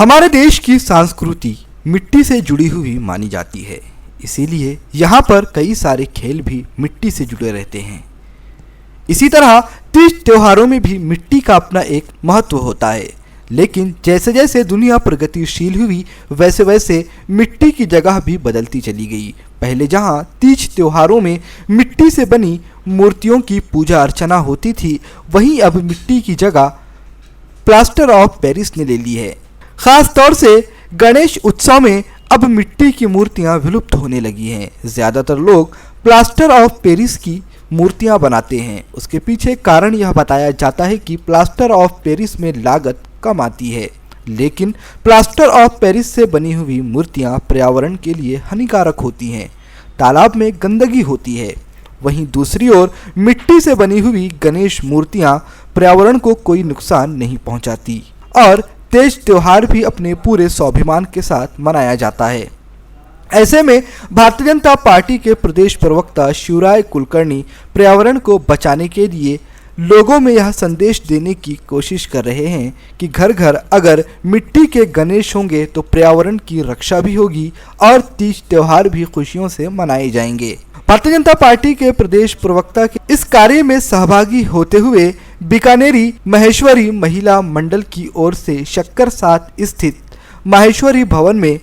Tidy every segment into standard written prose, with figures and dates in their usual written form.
हमारे देश की संस्कृति मिट्टी से जुड़ी हुई मानी जाती है, इसीलिए यहाँ पर कई सारे खेल भी मिट्टी से जुड़े रहते हैं। इसी तरह तीज त्योहारों में भी मिट्टी का अपना एक महत्व होता है, लेकिन जैसे जैसे दुनिया प्रगतिशील हुई वैसे वैसे मिट्टी की जगह भी बदलती चली गई। पहले जहाँ तीज त्योहारों में मिट्टी से बनी मूर्तियों की पूजा अर्चना होती थी, वहीं अब मिट्टी की जगह प्लास्टर ऑफ पेरिस ने ले ली है। खास तौर से गणेश उत्सव में अब मिट्टी की मूर्तियां विलुप्त होने लगी हैं। ज़्यादातर लोग प्लास्टर ऑफ पेरिस की मूर्तियां बनाते हैं। उसके पीछे कारण यह बताया जाता है कि प्लास्टर ऑफ पेरिस में लागत कम आती है, लेकिन प्लास्टर ऑफ पेरिस से बनी हुई मूर्तियां पर्यावरण के लिए हानिकारक होती हैं। तालाब में गंदगी होती है। वहीं दूसरी ओर मिट्टी से बनी हुई गणेश मूर्तियां पर्यावरण को कोई नुकसान नहीं पहुंचाती और तीज त्योहार भी अपने पूरे स्वाभिमान के साथ मनाया जाता है। ऐसे में भारतीय जनता पार्टी के प्रदेश प्रवक्ता शिवराय कुलकर्णी पर्यावरण को बचाने के लिए लोगों में यह संदेश देने की कोशिश कर रहे हैं कि घर घर अगर मिट्टी के गणेश होंगे तो पर्यावरण की रक्षा भी होगी और तीज त्योहार भी खुशियों से मनाए जाएंगे। भारतीय जनता पार्टी के प्रदेश प्रवक्ता के इस कार्य में सहभागी होते हुए बीकानेरी महेश्वरी महिला मंडल की ओर से शक्कर सात स्थित माहेश्वरी भवन में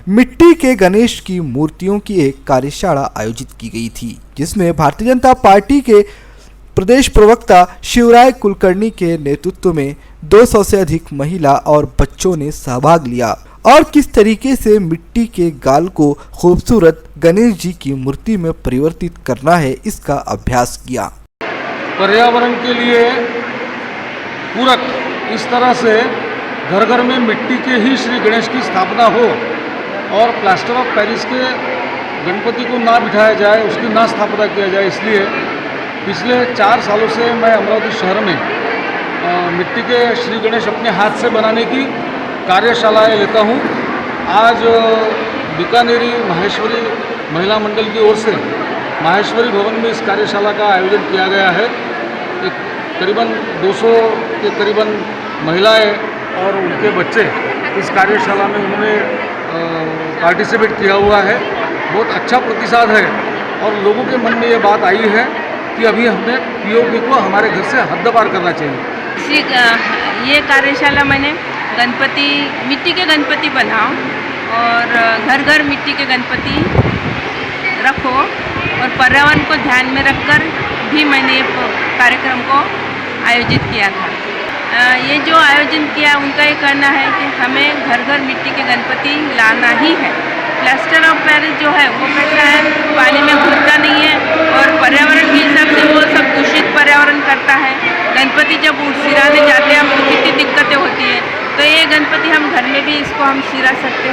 मिट्टी के गणेश की मूर्तियों की एक कार्यशाला आयोजित की गई थी, जिसमें भारतीय जनता पार्टी के प्रदेश प्रवक्ता शिवराय कुलकर्णी के नेतृत्व में 200 से अधिक महिला और बच्चों ने सहभाग लिया और किस तरीके से मिट्टी के गाल को खूबसूरत गणेश जी की मूर्ति में परिवर्तित करना है, इसका अभ्यास किया। पर्यावरण के लिए पूरक इस तरह से घर घर में मिट्टी के ही श्री गणेश की स्थापना हो और प्लास्टर ऑफ पेरिस के गणपति को ना बिठाया जाए, उसकी ना स्थापना किया जाए, इसलिए पिछले 4 सालों से मैं अमरावती शहर में मिट्टी के श्री गणेश अपने हाथ से बनाने की कार्यशालाएं लेता हूं। आज बीकानेरी माहेश्वरी महिला मंडल की ओर से माहेश्वरी भवन में इस कार्यशाला का आयोजन किया गया है। करीबन 200 के करीबन महिलाएं और उनके बच्चे इस कार्यशाला में उन्होंने पार्टिसिपेट किया हुआ है। बहुत अच्छा प्रतिसाद है और लोगों के मन में ये बात आई है कि अभी हमें पीओपी को हमारे घर से हद पार करना चाहिए। ये कार्यशाला मैंने मिट्टी के गणपति बनाओ और घर घर मिट्टी के गणपति रखो और पर्यावरण को ध्यान में रखकर भी मैंने ये कार्यक्रम को आयोजित किया था। ये जो आयोजन किया उनका ये कहना है कि हमें घर घर मिट्टी के गणपति लाना ही है। प्लास्टर ऑफ पेरिस जो है वो कैसा है, पानी में घुलता नहीं है और पर्यावरण के हिसाब से वो सब दूषित पर्यावरण करता है। गणपति जब सिराने जाते हैं हमको कितनी दिक्कतें होती है, तो ये गणपति हम घर में भी इसको हम सिरा सकते हैं।